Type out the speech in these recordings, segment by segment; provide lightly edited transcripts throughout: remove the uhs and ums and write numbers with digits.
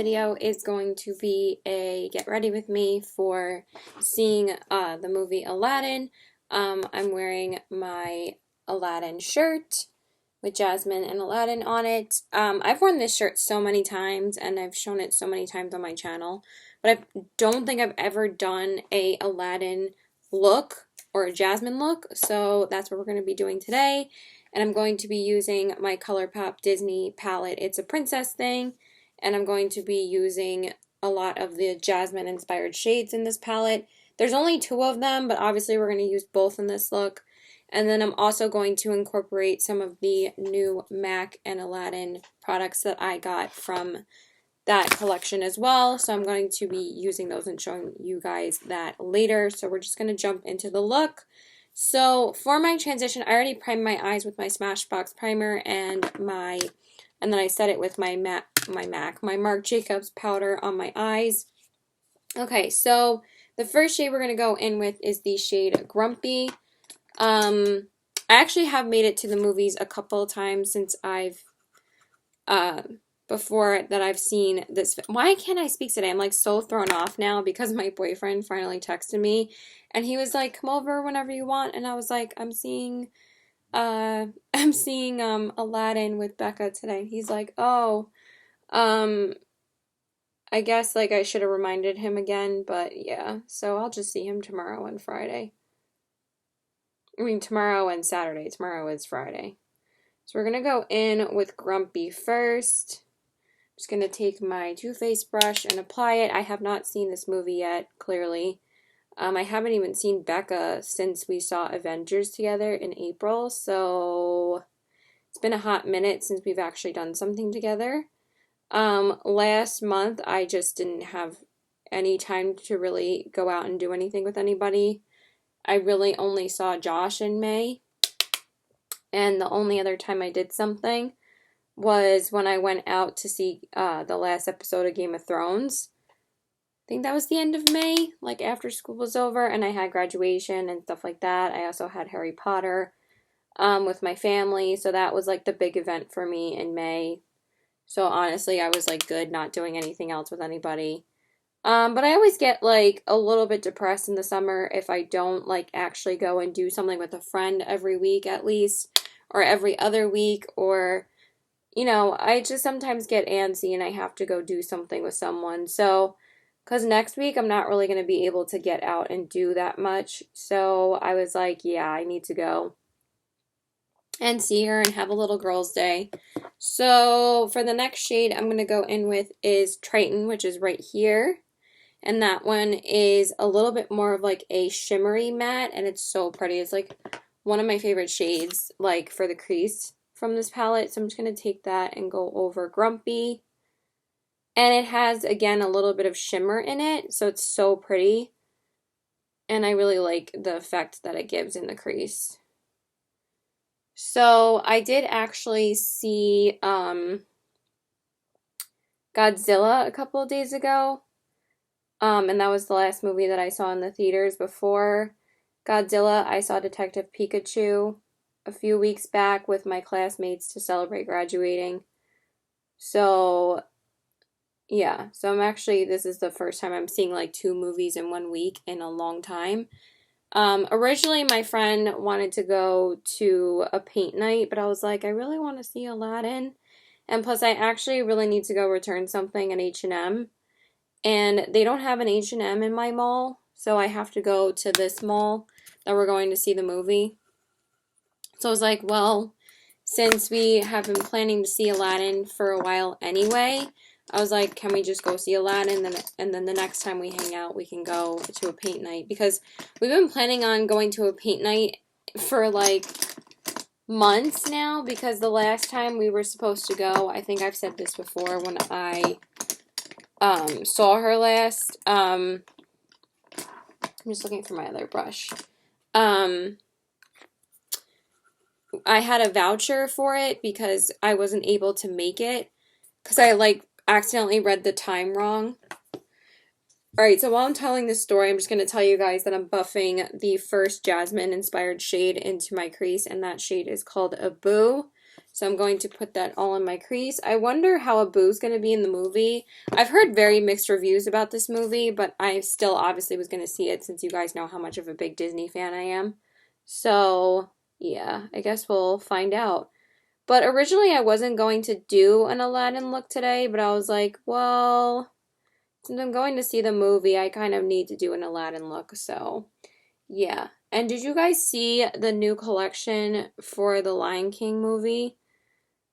video is going to be a get ready with me for seeing the movie Aladdin. I'm wearing my Aladdin shirt with Jasmine and Aladdin on it. I've worn this shirt so many times and I've shown it so many times on my channel, but I don't think I've ever done a Aladdin look or a Jasmine look, so that's what we're going to be doing today. And I'm going to be using my ColourPop Disney palette. It's a princess thing, and I'm going to be using a lot of the Jasmine inspired shades in this palette. There's only 2 of them, but obviously we're going to use both in this look. And then I'm also going to incorporate some of the new MAC and Aladdin products that I got from that collection as well. So I'm going to be using those and showing you guys that later. So we're just going to jump into the look. So for my transition, I already primed my eyes with my Smashbox primer and then I set it with my Marc Jacobs powder on my eyes. Okay, so the first shade we're going to go in with is the shade Grumpy. I actually have made it to the movies a couple of times since before that I've seen this. Why can't I speak today? I'm like so thrown off now because my boyfriend finally texted me and he was like, come over whenever you want. And I was like, I'm seeing Aladdin with Becca today. He's like, oh, I guess like I should have reminded him again, but yeah. So I'll just see him tomorrow and Friday. I mean, tomorrow and Saturday. Tomorrow is Friday. So we're going to go in with Grumpy first. I'm just going to take my Too Faced brush and apply it. I have not seen this movie yet, clearly. I haven't even seen Becca since we saw Avengers together in April, so it's been a hot minute since we've actually done something together. Last month, I just didn't have any time to really go out and do anything with anybody. I really only saw Josh in May, and the only other time I did something was when I went out to see the last episode of Game of Thrones. I think that was the end of May, like after school was over, and I had graduation and stuff like that. I also had Harry Potter with my family, so that was like the big event for me in May. So honestly, I was like good not doing anything else with anybody. But I always get like a little bit depressed in the summer if I don't like actually go and do something with a friend every week at least, or every other week, or you know, I just sometimes get antsy and I have to go do something with someone. So, because next week I'm not really going to be able to get out and do that much. So I was like, yeah, I need to go and see her and have a little girls' day. So for the next shade I'm going to go in with is Triton, which is right here. And that one is a little bit more of like a shimmery matte, and it's so pretty. It's like one of my favorite shades, like for the crease from this palette. So I'm just going to take that and go over Grumpy. And it has, again, a little bit of shimmer in it, so it's so pretty. And I really like the effect that it gives in the crease. So I did actually see Godzilla a couple of days ago. And that was the last movie that I saw in the theaters. Before Godzilla, I saw Detective Pikachu a few weeks back with my classmates to celebrate graduating. So, yeah. So I'm actually, this is the first time I'm seeing like 2 movies in 1 week in a long time. Originally my friend wanted to go to a paint night, but I was like, I really want to see Aladdin. And plus I actually really need to go return something at H&M. And they don't have an H&M in my mall, so I have to go to this mall that we're going to see the movie. So I was like, well, since we have been planning to see Aladdin for a while anyway, I was like, can we just go see Aladdin, and then the next time we hang out, we can go to a paint night. Because we've been planning on going to a paint night for like months now, because the last time we were supposed to go, I think I've said this before, when I saw her last, I'm just looking for my other brush, I had a voucher for it because I wasn't able to make it, because I, like, accidentally read the time wrong. Alright, so while I'm telling this story, I'm just going to tell you guys that I'm buffing the first Jasmine-inspired shade into my crease, and that shade is called Abu. So I'm going to put that all in my crease. I wonder how Abu's going to be in the movie. I've heard very mixed reviews about this movie, but I still obviously was going to see it since you guys know how much of a big Disney fan I am. So, yeah, I guess we'll find out. But originally I wasn't going to do an Aladdin look today, but I was like, well, since I'm going to see the movie, I kind of need to do an Aladdin look, so yeah. And did you guys see the new collection for the Lion King movie?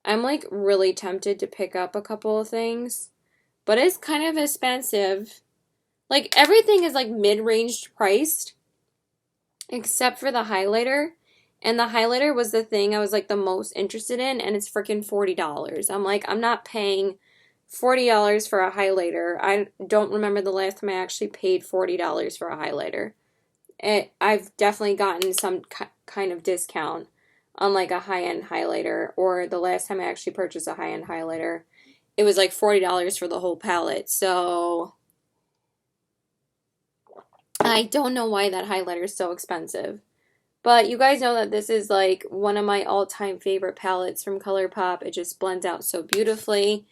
I'm like really tempted to pick up a couple of things, but it's kind of expensive. Like everything is like mid-range priced except for the highlighter. And the highlighter was the thing I was like the most interested in, and it's freaking $40. I'm like, I'm not paying $40 for a highlighter. I don't remember the last time I actually paid $40 for a highlighter. I've definitely gotten some kind of discount on like a high-end highlighter, or the last time I actually purchased a high-end highlighter, it was like $40 for the whole palette. So I don't know why that highlighter is so expensive. But you guys know that this is like one of my all-time favorite palettes from ColourPop. It just blends out so beautifully.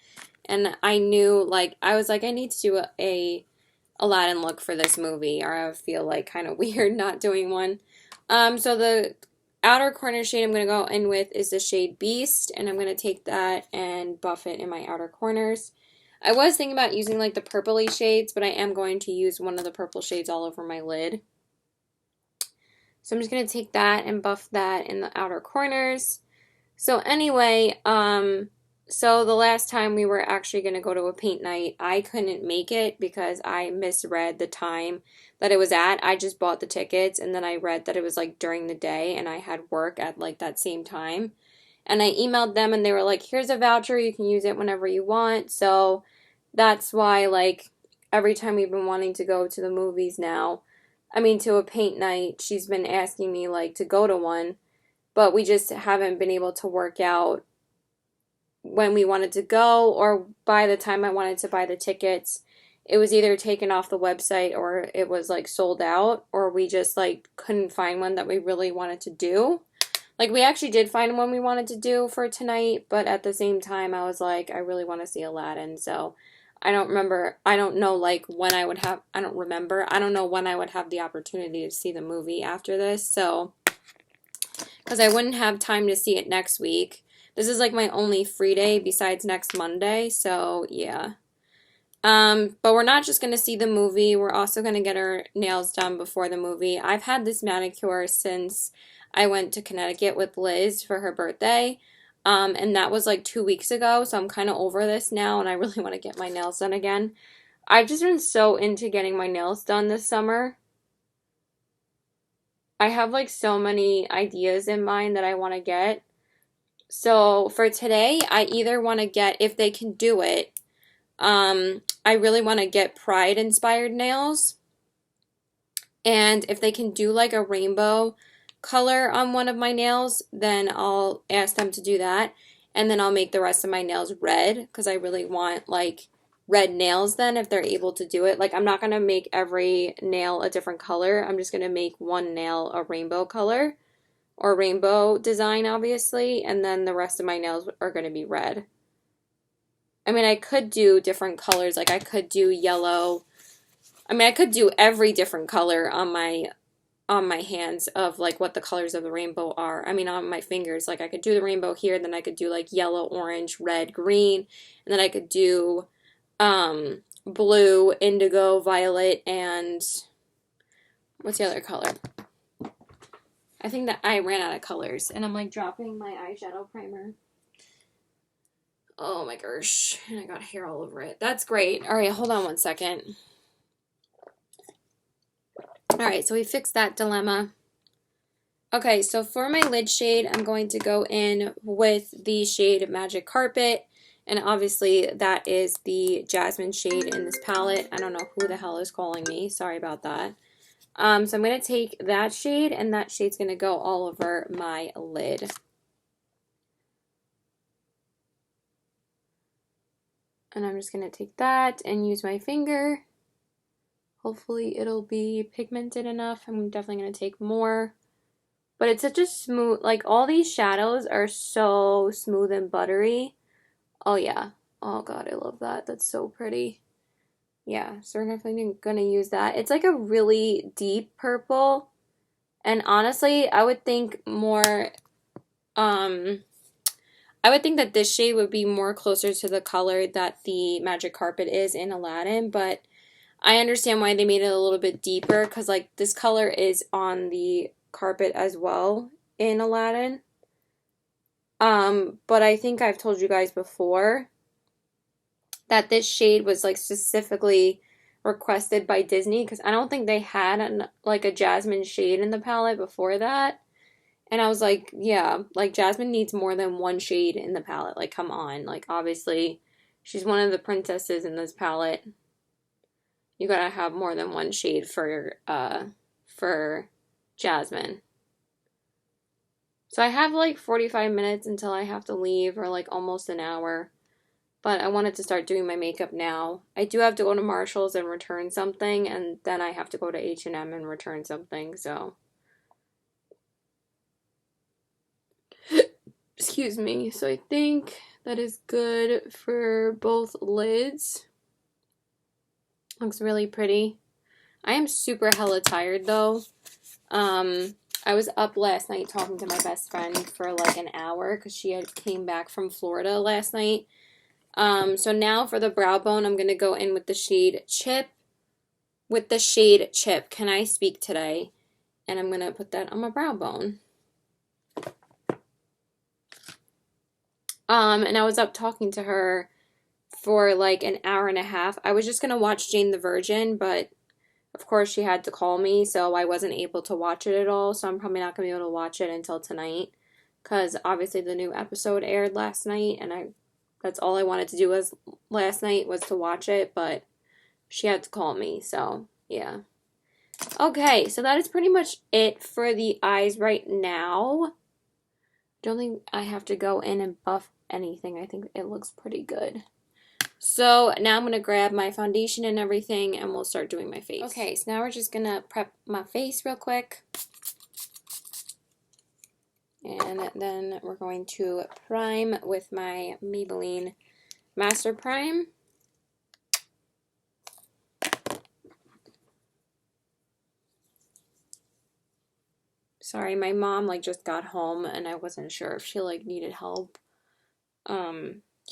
And I knew, like, I was like, I need to do a Aladdin look for this movie, or I feel like kind of weird not doing one. So the outer corner shade I'm going to go in with is the shade Beast, and I'm going to take that and buff it in my outer corners. I was thinking about using like the purpley shades, but I am going to use one of the purple shades all over my lid. So I'm just going to take that and buff that in the outer corners. So anyway, so the last time we were actually going to go to a paint night, I couldn't make it because I misread the time that it was at. I just bought the tickets and then I read that it was like during the day and I had work at like that same time. And I emailed them and they were like, here's a voucher, you can use it whenever you want. So that's why like every time we've been wanting to go to the movies now, I mean to a paint night, she's been asking me like to go to one, but we just haven't been able to work out when we wanted to go, or by the time I wanted to buy the tickets, it was either taken off the website or it was like sold out, or we just like couldn't find one that we really wanted to do. Like we actually did find one we wanted to do for tonight, but at the same time I was like, I really want to see Aladdin, so I don't know like when I would have, I don't know when I would have the opportunity to see the movie after this, so, because I wouldn't have time to see it next week. This is like my only free day besides next Monday, so yeah. But we're not just going to see the movie, we're also going to get our nails done before the movie. I've had this manicure since I went to Connecticut with Liz for her birthday, and that was like 2 weeks ago, so I'm kind of over this now, and I really want to get my nails done again. I've just been so into getting my nails done this summer. I have like so many ideas in mind that I want to get. So for today, I either want to get, if they can do it, I really want to get Pride inspired nails. And if they can do like a rainbow color on one of my nails, then I'll ask them to do that. And then I'll make the rest of my nails red because I really want like red nails then if they're able to do it. Like I'm not going to make every nail a different color. I'm just going to make one nail a rainbow color. Or rainbow design, obviously, and then the rest of my nails are going to be red. I mean, I could do different colors, like I could do yellow. I mean, I could do every different color on my hands of like what the colors of the rainbow are. I mean, on my fingers, like I could do the rainbow here, then I could do like yellow, orange, red, green, and then I could do blue, indigo, violet, and what's the other color? I think that I ran out of colors, and I'm like dropping my eyeshadow primer. Oh my gosh, and I got hair all over it. That's great. All right, hold on one second. All right, so we fixed that dilemma. Okay, so for my lid shade, I'm going to go in with the shade Magic Carpet, and obviously that is the jasmine shade in this palette. I don't know who the hell is calling me. Sorry about that. So I'm going to take that shade, and that shade's going to go all over my lid. And I'm just going to take that and use my finger. Hopefully it'll be pigmented enough. I'm definitely going to take more. But it's such a smooth, like all these shadows are so smooth and buttery. Oh yeah. Oh God, I love that. That's so pretty. Yeah, so we're definitely gonna use that. It's like a really deep purple. And honestly, um, I would think that this shade would be more closer to the color that the Magic Carpet is in Aladdin, but I understand why they made it a little bit deeper because like this color is on the carpet as well in Aladdin. But I think I've told you guys before that this shade was like specifically requested by Disney because I don't think they had like a jasmine shade in the palette before that. And I was like, yeah, like Jasmine needs more than one shade in the palette. Like, come on. Like, obviously, she's one of the princesses in this palette. You gotta have more than one shade for Jasmine. So I have like 45 minutes until I have to leave, or like almost an hour. But I wanted to start doing my makeup now. I do have to go to Marshall's and return something, and then I have to go to H&M and return something, so. Excuse me. So I think that is good for both lids. Looks really pretty. I am super hella tired though. I was up last night talking to my best friend for like an hour because she had came back from Florida last night. So now for the brow bone, I'm gonna go in with the shade Chip. With the shade Chip, Can I Speak Today? And I'm gonna put that on my brow bone. And I was up talking to her for like an hour and a half. I was just gonna watch Jane the Virgin, but of course she had to call me, so I wasn't able to watch it at all. So I'm probably not gonna be able to watch it until tonight, because obviously the new episode aired last night, and that's all I wanted to do was last night was to watch it, but she had to call me, so yeah. Okay, so that is pretty much it for the eyes right now. Don't think I have to go in and buff anything. I think it looks pretty good. So now I'm going to grab my foundation and everything and we'll start doing my face. Okay, so now we're just going to prep my face real quick. And then we're going to prime with my Maybelline Master Prime. Sorry, my mom like just got home and I wasn't sure if she like needed help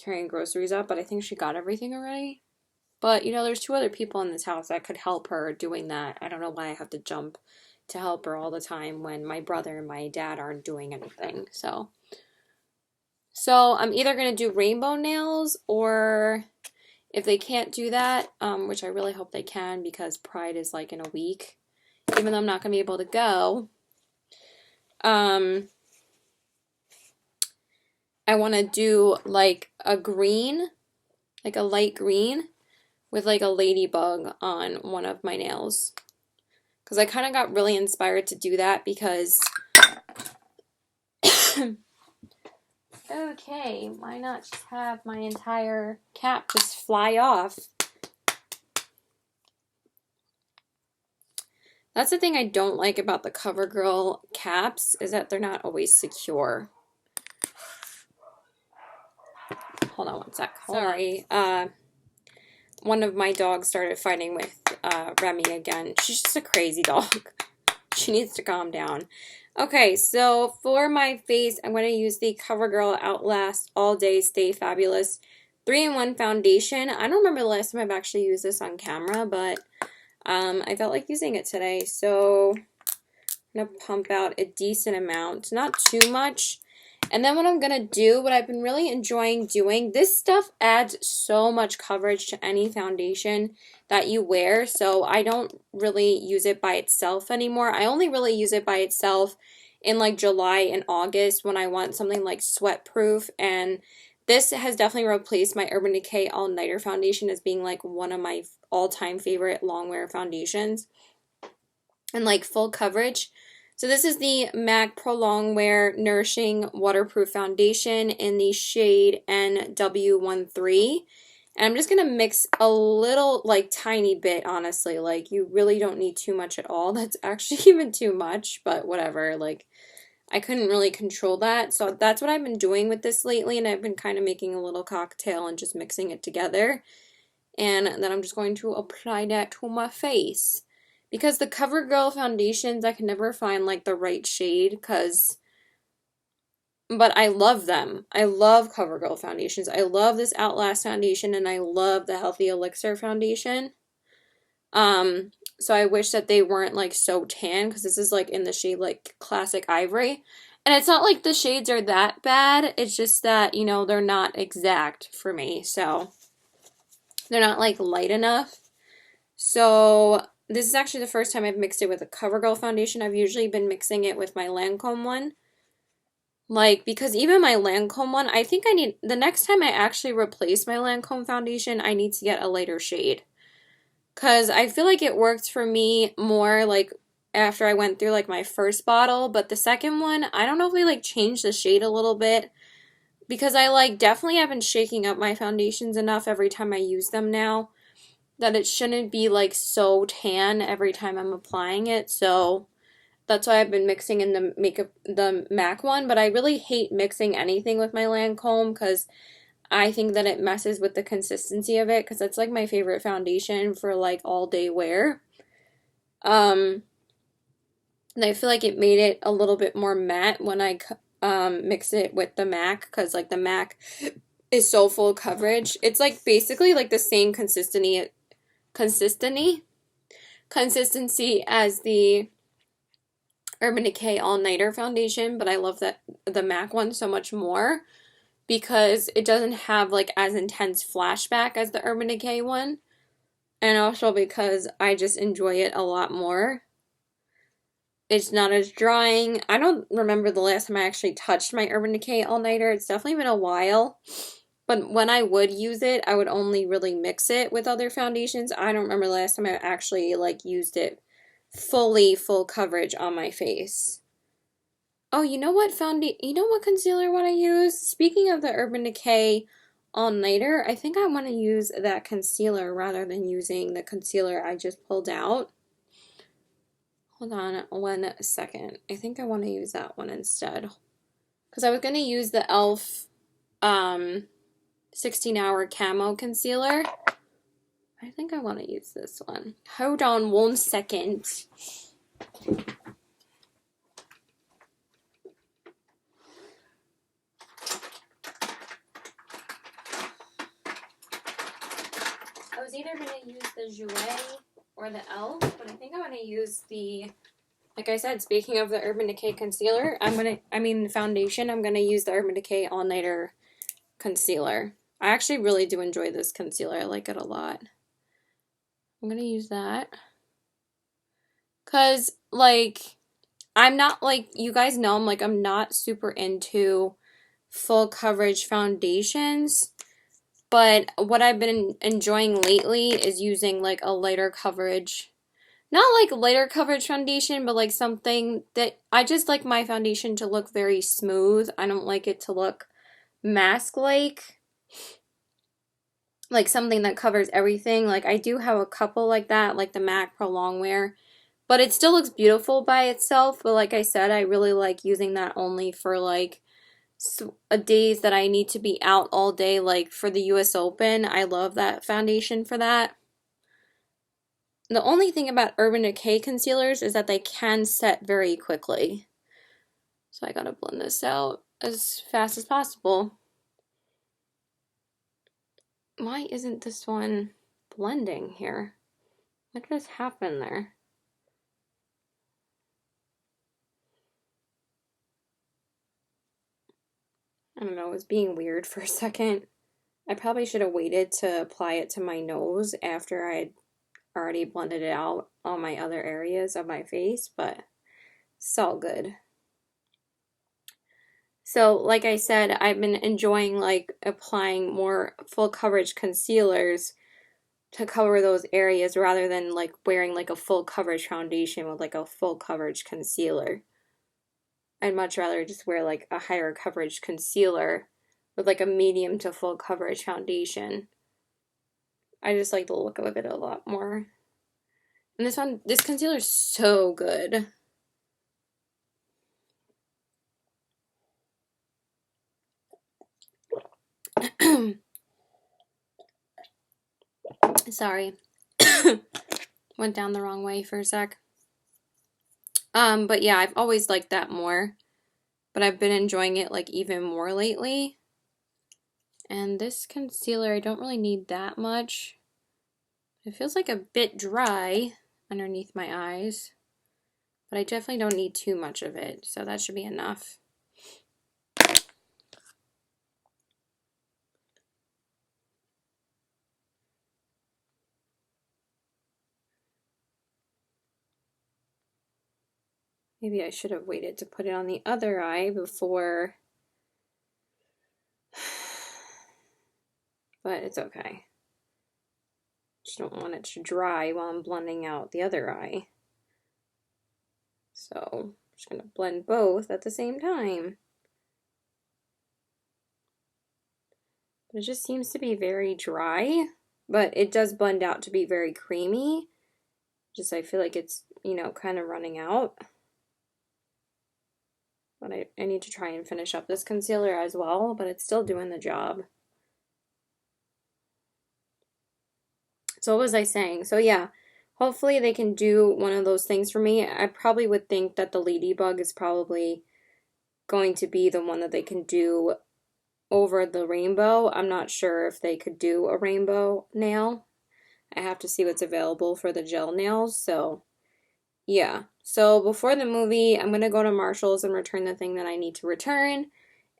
carrying groceries up, but I think she got everything already. But you know, there's 2 other people in this house that could help her doing that. I don't know why I have to jump to help her all the time when my brother and my dad aren't doing anything. So I'm either gonna do rainbow nails, or if they can't do that, which I really hope they can because Pride is like in a week, even though I'm not gonna be able to go. I want to do like a green, like a light green with like a ladybug on one of my nails. Because I kind of got really inspired to do that because okay, why not just have my entire cap just fly off? That's the thing I don't like about the CoverGirl caps, is that they're not always secure. Hold on one sec. Sorry. One of my dogs started fighting with Remy again. She's just a crazy dog. She needs to calm down. Okay, so for my face, I'm going to use the CoverGirl Outlast All Day Stay Fabulous 3-in-1 foundation. I don't remember the last time I've actually used this on camera, but I felt like using it today. So I'm going to pump out a decent amount, not too much. And then what I'm going to do, what I've been really enjoying doing, this stuff adds so much coverage to any foundation that you wear, so I don't really use it by itself anymore. I only really use it by itself in like July and August when I want something like sweat proof, and this has definitely replaced my Urban Decay All Nighter foundation as being like one of my all-time favorite long wear foundations and like full coverage. So this is the MAC Pro Longwear Nourishing Waterproof Foundation in the shade NW13. And I'm just going to mix a little, like, tiny bit, honestly. Like, you really don't need too much at all. That's actually even too much, but whatever. Like, I couldn't really control that. So that's what I've been doing with this lately, and I've been kind of making a little cocktail and just mixing it together. And then I'm just going to apply that to my face. Because the CoverGirl foundations, I can never find like the right shade but I love them. I love CoverGirl foundations. I love this Outlast foundation and I love the Healthy Elixir foundation. Um, so I wish that they weren't like so tan because this is like in the shade like Classic Ivory. And it's not like the shades are that bad. It's just that, they're not exact for me. So they're not like light enough. So this is actually the first time I've mixed it with a CoverGirl foundation. I've usually been mixing it with my Lancome one. Like, because even my Lancome one, I think the next time I actually replace my Lancome foundation, I need to get a lighter shade. Because I feel like it worked for me more, like, after I went through, like, my first bottle. But the second one, I don't know if they, like, changed the shade a little bit. Because I, like, definitely have been shaking up my foundations enough every time I use them now that it shouldn't be, like, so tan every time I'm applying it. So that's why I've been mixing in the MAC one, but I really hate mixing anything with my Lancome because I think that it messes with the consistency of it because it's like my favorite foundation for like all day wear. And I feel like it made it a little bit more matte when I mix it with the MAC because like the MAC is so full coverage. It's like basically like the same consistency as the Urban Decay All Nighter foundation, but I love that the MAC one so much more because it doesn't have like as intense flashback as the Urban Decay one, and also because I just enjoy it a lot more. It's not as drying. I don't remember the last time I actually touched my Urban Decay All Nighter. It's definitely been a while. But when I would use it, I would only really mix it with other foundations. I don't remember the last time I actually like used it full coverage on my face. Oh, you know what concealer I want to use? Speaking of the Urban Decay All Nighter, I think I want to use that concealer rather than using the concealer I just pulled out. Hold on 1 second. I think I want to use that one instead. Because I was going to use the e.l.f. 16-hour camo concealer. I think I want to use this one. Hold on 1 second. I was either going to use the Jouer or the e.l.f., but I think I want to use like I said, speaking of the Urban Decay concealer, foundation, I'm going to use the Urban Decay All Nighter concealer. I actually really do enjoy this concealer. I like it a lot. I'm going to use that. Because, like, I'm not, like, you guys know, I'm not super into full coverage foundations. But what I've been enjoying lately is using, like, a lighter coverage. Not, like, lighter coverage foundation, but, like, something that... I just like my foundation to look very smooth. I don't like it to look mask-like. Like, something that covers everything. Like, I do have a couple like that, like the MAC Pro Longwear. But it still looks beautiful by itself. But like I said, I really like using that only for, like, days that I need to be out all day, like for the US Open. I love that foundation for that. The only thing about Urban Decay concealers is that they can set very quickly. So I gotta blend this out as fast as possible. Why isn't this one blending here? What just happened there? I don't know, it was being weird for a second. I probably should have waited to apply it to my nose after I had already blended it out on my other areas of my face, but it's all good. So, like I said, I've been enjoying like applying more full coverage concealers to cover those areas rather than like wearing like a full coverage foundation with like a full coverage concealer. I'd much rather just wear like a higher coverage concealer with like a medium to full coverage foundation. I just like the look of it a lot more. And this concealer is so good. Sorry. Went down the wrong way for a sec. But yeah, I've always liked that more. But I've been enjoying it like even more lately. And this concealer, I don't really need that much. It feels like a bit dry underneath my eyes. But I definitely don't need too much of it, so that should be enough. Maybe I should have waited to put it on the other eye before, but it's okay. Just don't want it to dry while I'm blending out the other eye. So I'm just going to blend both at the same time. But it just seems to be very dry, but it does blend out to be very creamy. Just I feel like it's, you know, kind of running out. But I need to try and finish up this concealer as well, but it's still doing the job. So what was I saying? So yeah, hopefully they can do one of those things for me. I probably would think that the ladybug is probably going to be the one that they can do over the rainbow. I'm not sure if they could do a rainbow nail. I have to see what's available for the gel nails, so yeah. So before the movie, I'm going to go to Marshall's and return the thing that I need to return,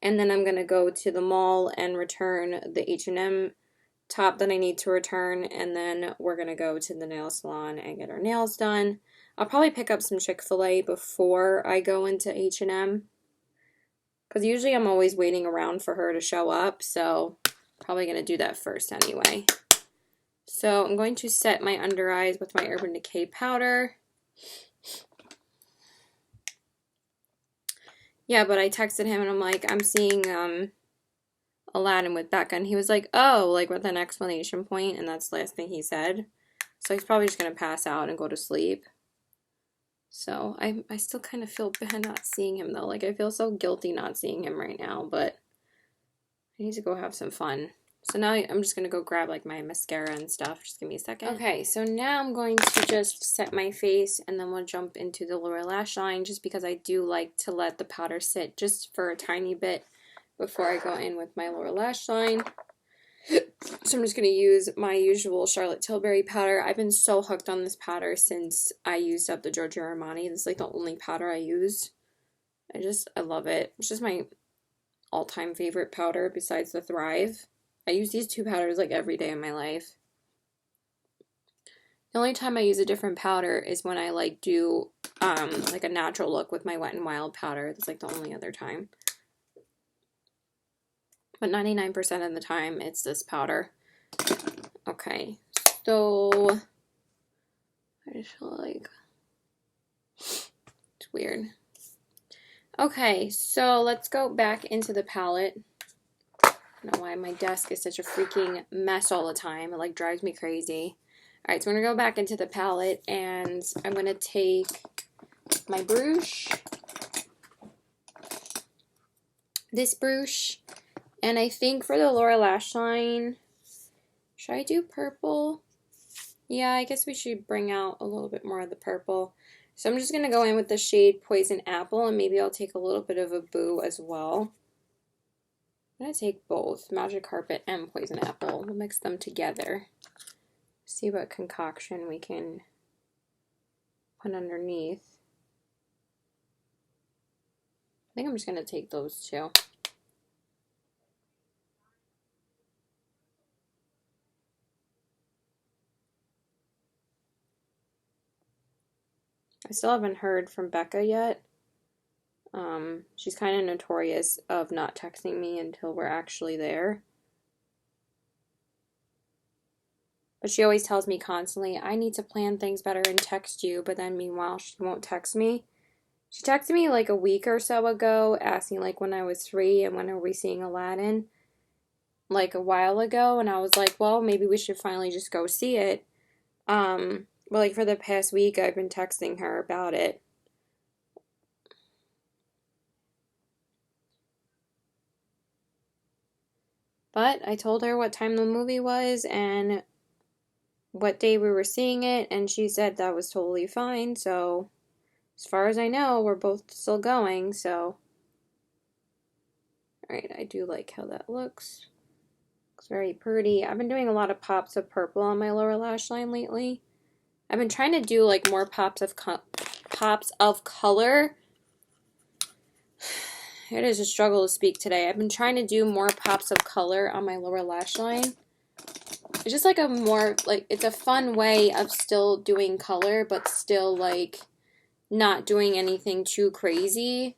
and then I'm going to go to the mall and return the H&M top that I need to return, and then we're going to go to the nail salon and get our nails done. I'll probably pick up some Chick-fil-A before I go into H&M, because usually I'm always waiting around for her to show up, so probably going to do that first anyway. So I'm going to set my under eyes with my Urban Decay powder. Yeah, but I texted him and I'm like, I'm seeing Aladdin with Becca, and he was like, oh, like with an exclamation point, and that's the last thing he said. So he's probably just gonna pass out and go to sleep. So I still kind of feel bad not seeing him though. Like I feel so guilty not seeing him right now, but I need to go have some fun. So now I'm just gonna go grab like my mascara and stuff. Just give me a second. Okay, so now I'm going to just set my face and then we'll jump into the lower lash line just because I do like to let the powder sit just for a tiny bit before I go in with my lower lash line. So I'm just going to use my usual Charlotte Tilbury powder. I've been so hooked on this powder since I used up the Giorgio Armani. This is like the only powder I used. I love it. It's just my all-time favorite powder besides the Thrive. I use these two powders like every day of my life. The only time I use a different powder is when I like do like a natural look with my Wet n Wild powder. That's like the only other time. But 99% of the time, it's this powder. Okay, so I just feel like it's weird. Okay, so let's go back into the palette. I don't know why my desk is such a freaking mess all the time. It like drives me crazy. All right, so I'm gonna go back into the palette and I'm gonna take my brush, this brush, and I think for the lower lash line, should I do purple? Yeah, I guess we should bring out a little bit more of the purple. So I'm just going to go in with the shade Poison Apple, and maybe I'll take a little bit of a Boo as well. I'm going to take both, Magic Carpet and Poison Apple. We'll mix them together. See what concoction we can put underneath. I think I'm just going to take those two. I still haven't heard from Becca yet. She's kind of notorious of not texting me until we're actually there. But she always tells me constantly, I need to plan things better and text you, but then meanwhile she won't text me. She texted me like a week or so ago asking like when I was free and when are we seeing Aladdin, like a while ago, and I was like, well, maybe we should finally just go see it. But like for the past week I've been texting her about it. But I told her what time the movie was, and what day we were seeing it, and she said that was totally fine. So as far as I know, we're both still going. So, all right, I do like how that looks. Looks very pretty. I've been doing a lot of pops of purple on my lower lash line lately. I've been trying to do like more pops of color. It is a struggle to speak today. I've been trying to do more pops of color on my lower lash line. It's just like a more, like, it's a fun way of still doing color, but still, like, not doing anything too crazy.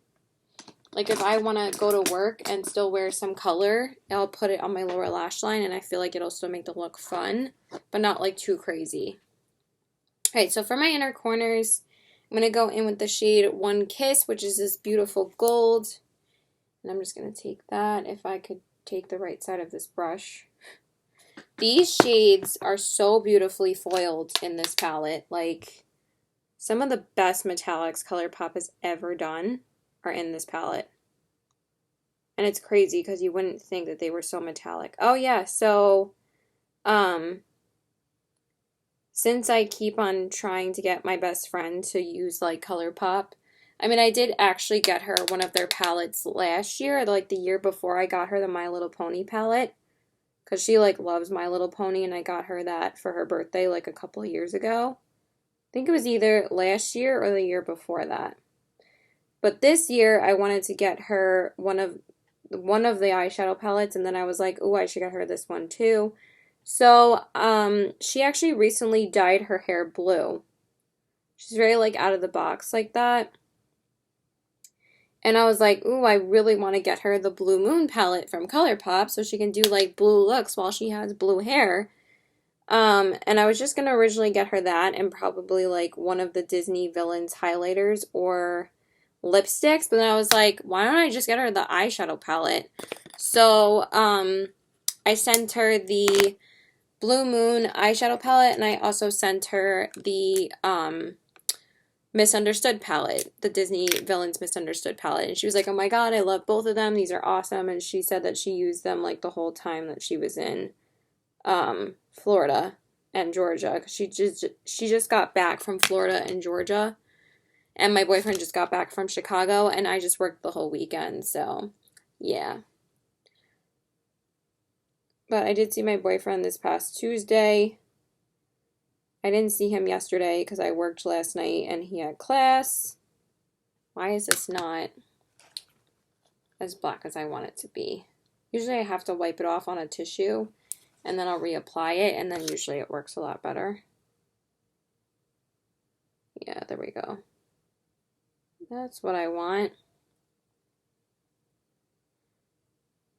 Like, if I want to go to work and still wear some color, I'll put it on my lower lash line, and I feel like it'll still make the look fun, but not, like, too crazy. Alright, so for my inner corners, I'm going to go in with the shade One Kiss, which is this beautiful gold. And I'm just going to take that, if I could take the right side of this brush. These shades are so beautifully foiled in this palette. Like, some of the best metallics ColourPop has ever done are in this palette. And it's crazy because you wouldn't think that they were so metallic. Oh yeah, so since I keep on trying to get my best friend to use like ColourPop, I mean, I did actually get her one of their palettes last year, like the year before I got her the My Little Pony palette. Because she, like, loves My Little Pony, and I got her that for her birthday, like, a couple of years ago. I think it was either last year or the year before that. But this year, I wanted to get her one of the eyeshadow palettes, and then I was like, oh, I should get her this one, too. So, she actually recently dyed her hair blue. She's very, like, out of the box like that. And I was like, ooh, I really want to get her the Blue Moon palette from ColourPop so she can do, like, blue looks while she has blue hair. And I was just going to originally get her that and probably, like, one of the Disney Villains highlighters or lipsticks. But then I was like, why don't I just get her the eyeshadow palette? So, I sent her the Blue Moon eyeshadow palette, and I also sent her the, Misunderstood palette, the Disney Villains Misunderstood palette. And she was like, oh my god, I love both of them. These are awesome. And she said that she used them like the whole time that she was in Florida and Georgia. She just got back from Florida and Georgia. And my boyfriend just got back from Chicago, and I just worked the whole weekend. So, yeah. But I did see my boyfriend this past Tuesday. I didn't see him yesterday because I worked last night and he had class. Why is this not as black as I want it to be? Usually I have to wipe it off on a tissue and then I'll reapply it, and then usually it works a lot better. Yeah, there we go. That's what I want.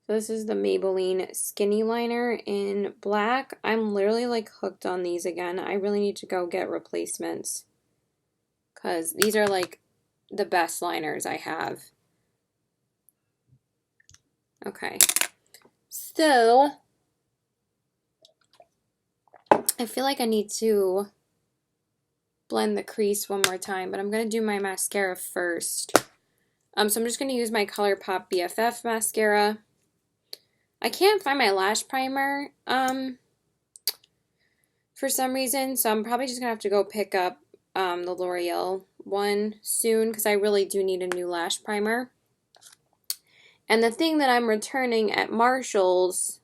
So this is the Maybelline Skinny Liner in black. I'm literally like hooked on these again. I really need to go get replacements because these are like the best liners I have. Okay. So I feel like I need to blend the crease one more time, but I'm going to do my mascara first. So I'm just going to use my ColourPop BFF mascara. I can't find my lash primer for some reason, so I'm probably just going to have to go pick up the L'Oreal one soon because I really do need a new lash primer. And the thing that I'm returning at Marshall's,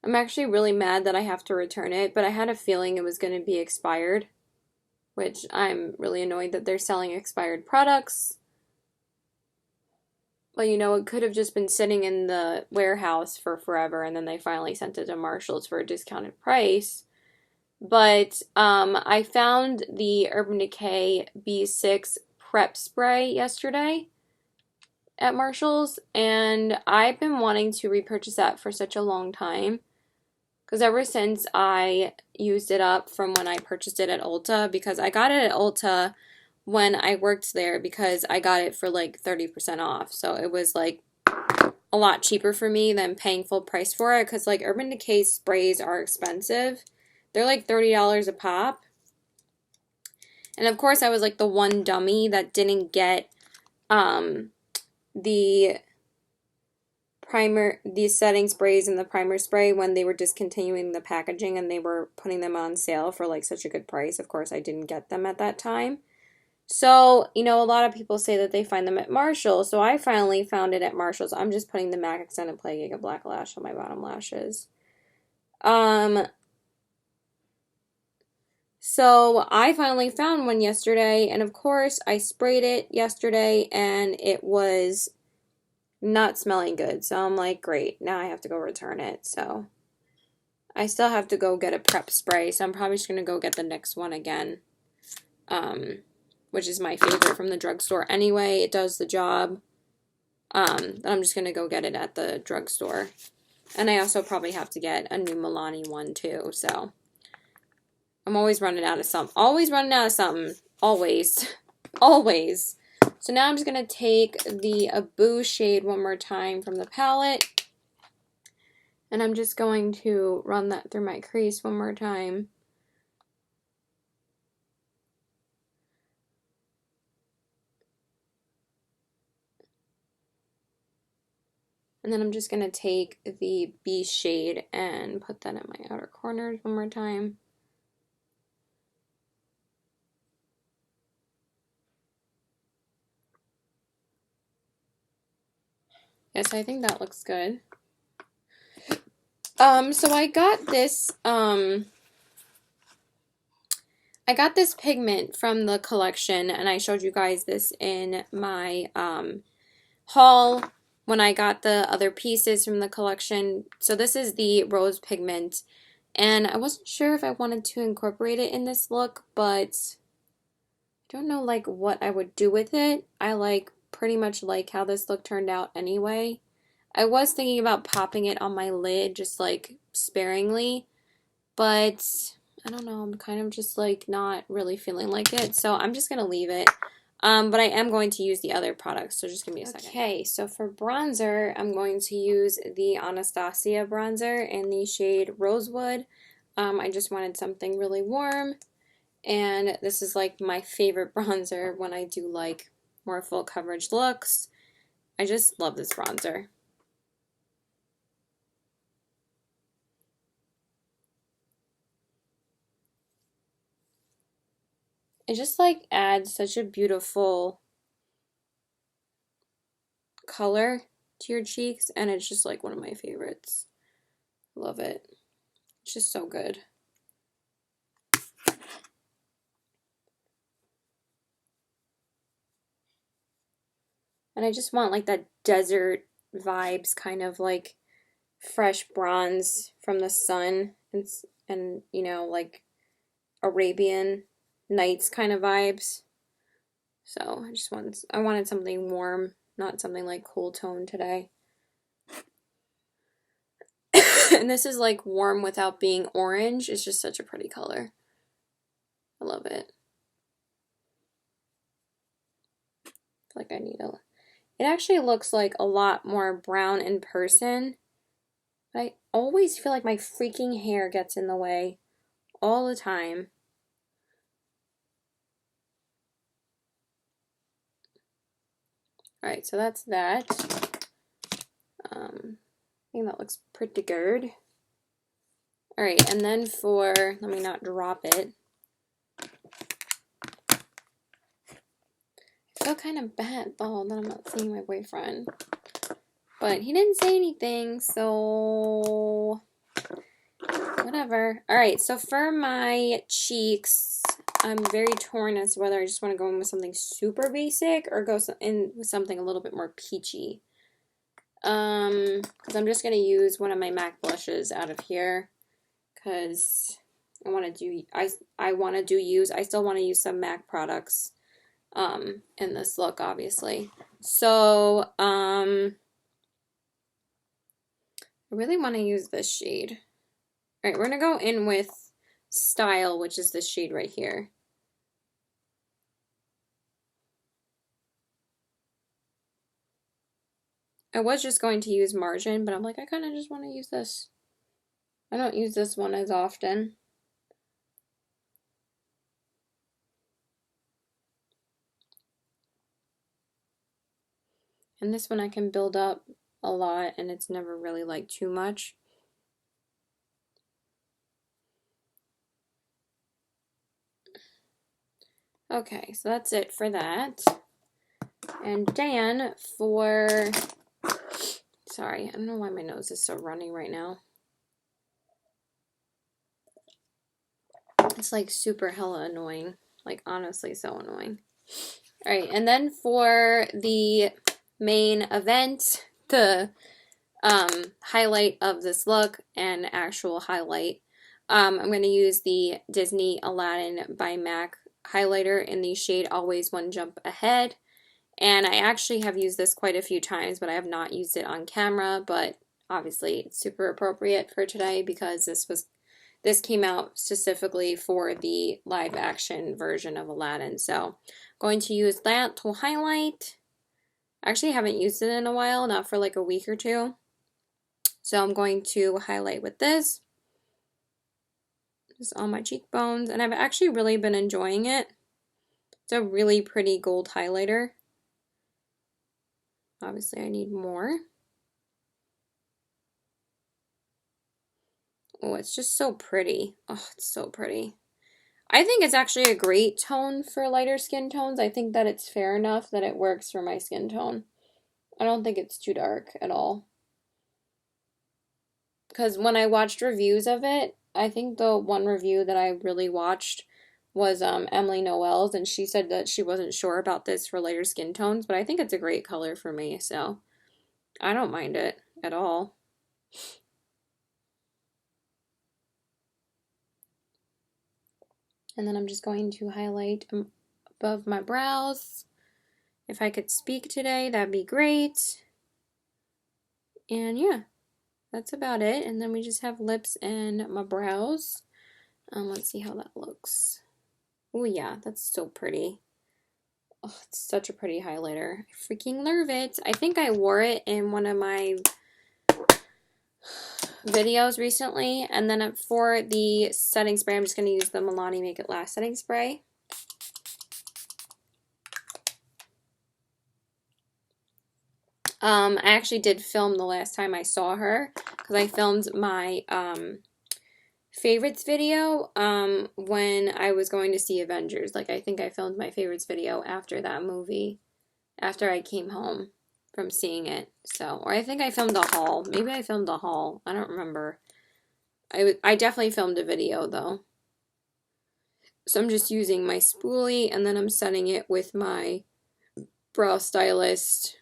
I'm actually really mad that I have to return it, but I had a feeling it was going to be expired, which I'm really annoyed that they're selling expired products. Well, you know, it could have just been sitting in the warehouse for forever, and then they finally sent it to Marshall's for a discounted price. But I found the Urban Decay B6 Prep Spray yesterday at Marshall's, and I've been wanting to repurchase that for such a long time. Because ever since I used it up from when I purchased it at Ulta, because I got it at Ulta when I worked there because I got it for like 30% off. So it was like a lot cheaper for me than paying full price for it because like Urban Decay sprays are expensive. They're like $30 a pop. And of course I was like the one dummy that didn't get the primer, these setting sprays and the primer spray when they were discontinuing the packaging and they were putting them on sale for like such a good price. Of course, I didn't get them at that time. So, you know, a lot of people say that they find them at Marshall's. So I finally found it at Marshall's. I'm just putting the MAC Extended Play Giga Black Lash on my bottom lashes. So I finally found one yesterday, and of course I sprayed it yesterday and it was not smelling good. So I'm like, great, now I have to go return it. So I still have to go get a prep spray, so I'm probably just gonna go get the next one again. Which is my favorite from the drugstore anyway. It does the job. I'm just gonna go get it at the drugstore. And I also probably have to get a new Milani one too, so I'm always running out of something. Always running out of something. Always. Always. So now I'm just going to take the Abu shade one more time from the palette. And I'm just going to run that through my crease one more time. And then I'm just going to take the B shade and put that in my outer corners one more time. Yes, I think that looks good. So I got this pigment from the collection, and I showed you guys this in my haul when I got the other pieces from the collection. So this is the rose pigment, and I wasn't sure if I wanted to incorporate it in this look, but I don't know like what I would do with it. I pretty much like how this look turned out anyway. I was thinking about popping it on my lid just like sparingly, but I don't know, I'm kind of just like not really feeling like it, so I'm just gonna leave it. But I am going to use the other products, so just give me a second. Okay, so for bronzer, I'm going to use the Anastasia bronzer in the shade Rosewood. I just wanted something really warm, and this is like my favorite bronzer when I do like more full coverage looks. I just love this bronzer. It just like adds such a beautiful color to your cheeks, and it's just like one of my favorites. Love it. It's just so good. And I just want like that desert vibes, kind of like fresh bronze from the sun, and you know, like Arabian Nights kind of vibes. So I wanted something warm, not something like cool tone today. And this is like warm without being orange. It's just such a pretty color. I love it. Like I need it actually looks like a lot more brown in person. But I always feel like my freaking hair gets in the way all the time. Alright, so that's that. I think that looks pretty good. Alright, and then let me not drop it. I feel kind of bad, though, that I'm not seeing my boyfriend. But he didn't say anything, so whatever. Alright, so for my cheeks, I'm very torn as to whether I just want to go in with something super basic or go in with something a little bit more peachy. Because I'm just going to use one of my MAC blushes out of here. Because I still want to use some MAC products in this look, obviously. So, I really want to use this shade. Alright, we're going to go in with Style, which is this shade right here. I was just going to use Margin, but I'm like, I kind of just want to use this. I don't use this one as often. And this one I can build up a lot, and it's never really like too much. Okay, so that's it for that. And Dan, sorry, I don't know why my nose is so runny right now. It's like super hella annoying. Like honestly so annoying. Alright, and then for the main event, the highlight of this look and actual highlight, I'm going to use the Disney Aladdin by MAC highlighter in the shade Always One Jump Ahead. And I actually have used this quite a few times, but I have not used it on camera, but obviously it's super appropriate for today because this came out specifically for the live action version of Aladdin. So I'm going to use that to highlight. I actually haven't used it in a while, not for like a week or two. So I'm going to highlight with this. Just on my cheekbones. And I've actually really been enjoying it. It's a really pretty gold highlighter. Obviously I need more. Oh, it's just so pretty. Oh, it's so pretty. I think it's actually a great tone for lighter skin tones. I think that it's fair enough that it works for my skin tone. I don't think it's too dark at all. Because when I watched reviews of it, I think the one review that I really watched was Emily Noel's, and she said that she wasn't sure about this for lighter skin tones, but I think it's a great color for me, so I don't mind it at all. And then I'm just going to highlight above my brows. If I could speak today, that'd be great. And yeah, that's about it. And then we just have lips and my brows. Let's see how that looks. Oh yeah, that's so pretty. Oh, it's such a pretty highlighter. I freaking love it. I think I wore it in one of my videos recently. And then for the setting spray, I'm just going to use the Milani Make It Last setting spray. I actually did film the last time I saw her because I filmed my favorites video when I was going to see Avengers. Like, I think I filmed my favorites video after that movie, after I came home from seeing it. So, or I think I filmed a haul. Maybe I filmed a haul. I don't remember. I definitely filmed a video though. So I'm just using my spoolie and then I'm setting it with my Brow Stylist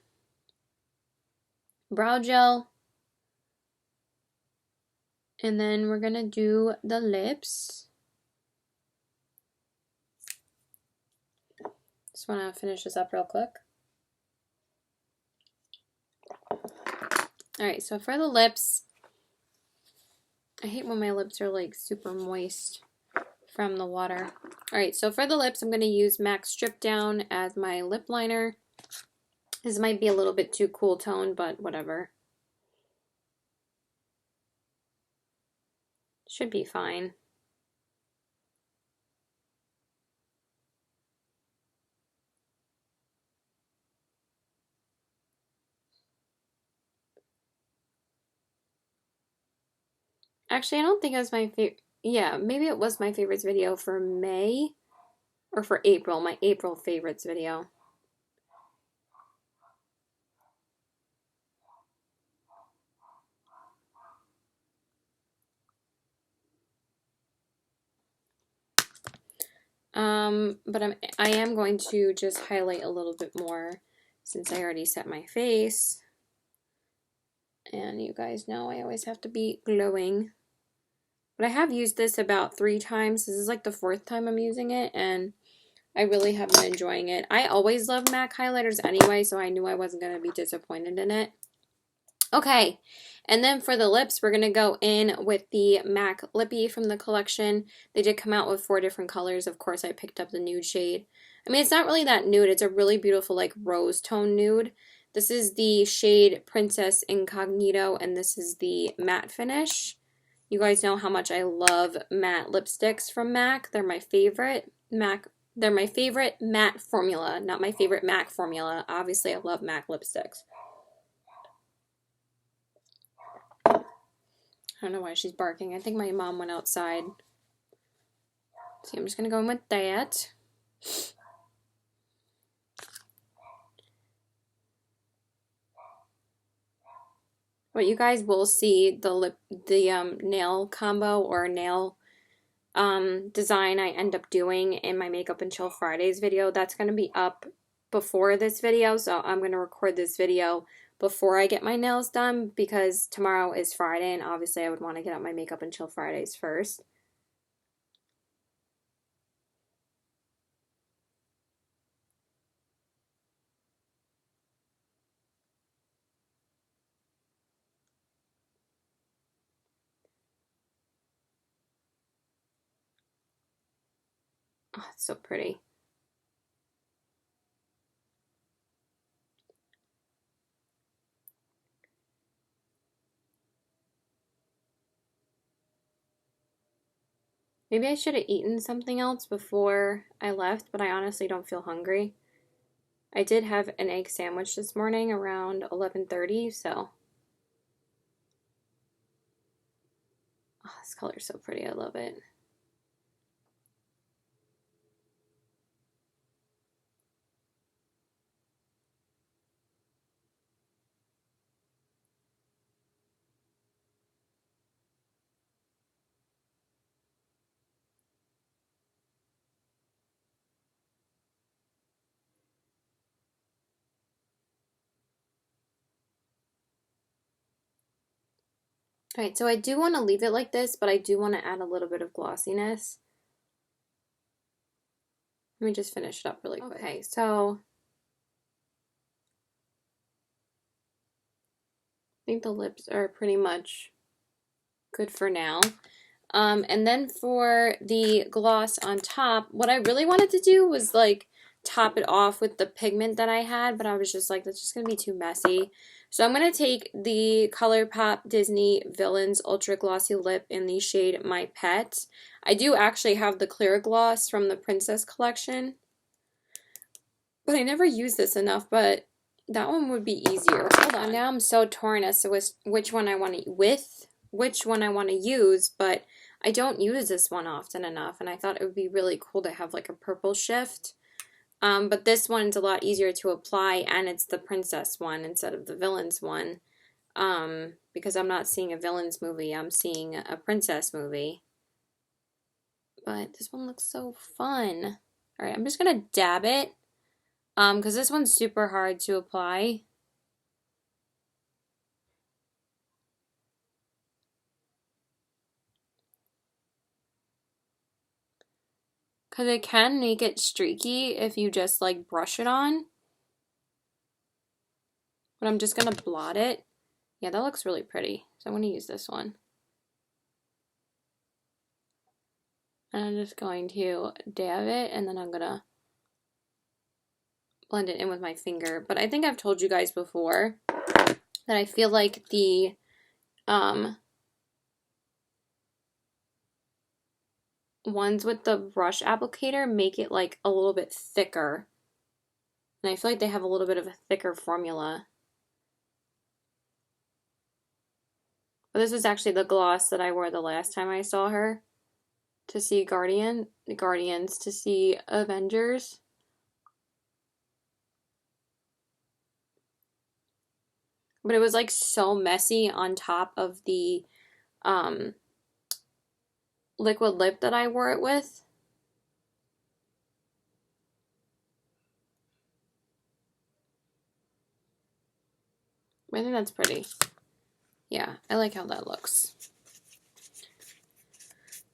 brow gel. And then we're gonna do the lips. Just wanna finish this up real quick. Alright, so for the lips, I hate when my lips are like super moist from the water. Alright, so for the lips, I'm gonna use MAC Strip Down as my lip liner. This might be a little bit too cool tone, but whatever. Should be fine. Actually, I don't think it was my favorite. Yeah, maybe it was my favorites video for May or for April, my April favorites video. But I am going to just highlight a little bit more since I already set my face. And you guys know I always have to be glowing. But I have used this about 3 times. This is like the 4th time I'm using it, and I really have been enjoying it. I always love MAC highlighters anyway, so I knew I wasn't going to be disappointed in it. Okay, and then for the lips, we're going to go in with the MAC Lippy from the collection. They did come out with 4 different colors. Of course, I picked up the nude shade. I mean, it's not really that nude. It's a really beautiful, like, rose tone nude. This is the shade Princess Incognito, and this is the matte finish. You guys know how much I love matte lipsticks from MAC. They're my favorite They're my favorite matte formula, not my favorite MAC formula. Obviously, I love MAC lipsticks. I don't know why she's barking. I think my mom went outside. See, I'm just going to go in with that. What you guys will see, the nail combo or nail design I end up doing in my Makeup and Chill Fridays video, that's going to be up before this video. So I'm going to record this video before I get my nails done because tomorrow is Friday and obviously I would want to get out my Makeup and Chill Fridays first. Oh, it's so pretty. Maybe I should have eaten something else before I left, but I honestly don't feel hungry. I did have an egg sandwich this morning around 11:30, so. Oh, this color is so pretty. I love it. Alright, so I do want to leave it like this, but I do want to add a little bit of glossiness. Let me just finish it up really quick. Okay, so I think the lips are pretty much good for now. And then for the gloss on top, what I really wanted to do was like top it off with the pigment that I had, but I was just like, that's just going to be too messy. So I'm going to take the ColourPop Disney Villains Ultra Glossy Lip in the shade My Pet. I do actually have the clear gloss from the Princess collection, but I never use this enough, but that one would be easier. Hold on, now I'm so torn as to which one I want to use, but I don't use this one often enough, and I thought it would be really cool to have like a purple shift. But this one's a lot easier to apply, and it's the princess one instead of the villains one. Because I'm not seeing a villains movie, I'm seeing a princess movie. But this one looks so fun. Alright, I'm just gonna dab it. Because this one's super hard to apply. Because it can make it streaky if you just like brush it on. But I'm just going to blot it. Yeah, that looks really pretty. So I'm going to use this one. And I'm just going to dab it and then I'm going to blend it in with my finger. But I think I've told you guys before that I feel like the ones with the brush applicator make it like a little bit thicker. And I feel like they have a little bit of a thicker formula. But this is actually the gloss that I wore the last time I saw her to see Guardians, to see Avengers. But it was like so messy on top of the liquid lip that I wore it with. I think that's pretty. Yeah, I like how that looks.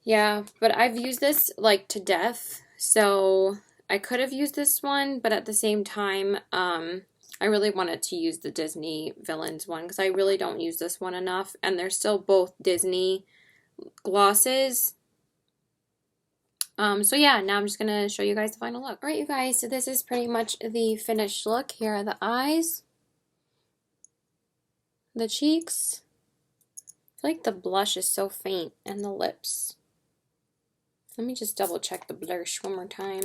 Yeah, but I've used this like to death, so I could have used this one, but at the same time, I really wanted to use the Disney Villains one because I really don't use this one enough, and they're still both Disney glosses. So yeah, now I'm just going to show you guys the final look. Alright, you guys, so this is pretty much the finished look. Here are the eyes, the cheeks. I feel like the blush is so faint, and the lips. Let me just double check the blush one more time.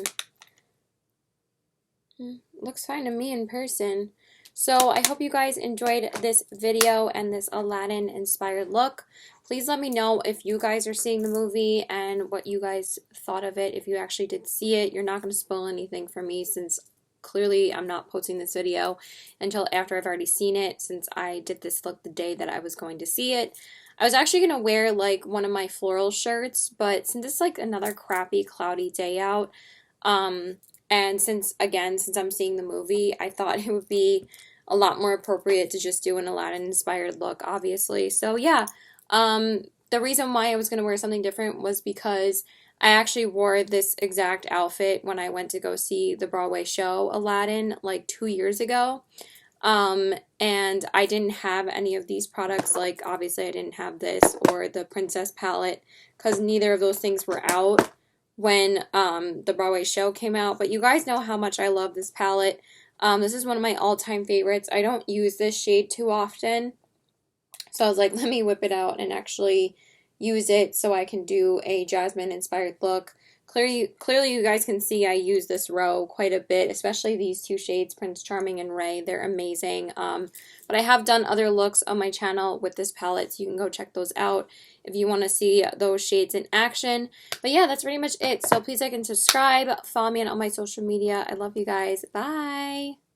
Looks fine to me in person. So I hope you guys enjoyed this video and this Aladdin inspired look. Please let me know if you guys are seeing the movie and what you guys thought of it. If you actually did see it, you're not going to spoil anything for me since clearly I'm not posting this video until after I've already seen it, since I did this look the day that I was going to see it. I was actually going to wear like one of my floral shirts, but since it's like another crappy cloudy day out, um, and since I'm seeing the movie, I thought it would be a lot more appropriate to just do an Aladdin inspired look, obviously. So yeah, the reason why I was going to wear something different was because I actually wore this exact outfit when I went to go see the Broadway show Aladdin like 2 years ago. And I didn't have any of these products. Like, obviously, I didn't have this or the Princess palette because neither of those things were out when the Broadway show came out. But you guys know how much I love this palette. This is one of my all-time favorites. I don't use this shade too often. So I was like, let me whip it out and actually use it so I can do a Jasmine inspired look. Clearly you guys can see I use this row quite a bit, especially these two shades, Prince Charming and Ray. They're amazing. But I have done other looks on my channel with this palette, so you can go check those out if you want to see those shades in action. But yeah, that's pretty much it. So please like and subscribe. Follow me on all my social media. I love you guys. Bye.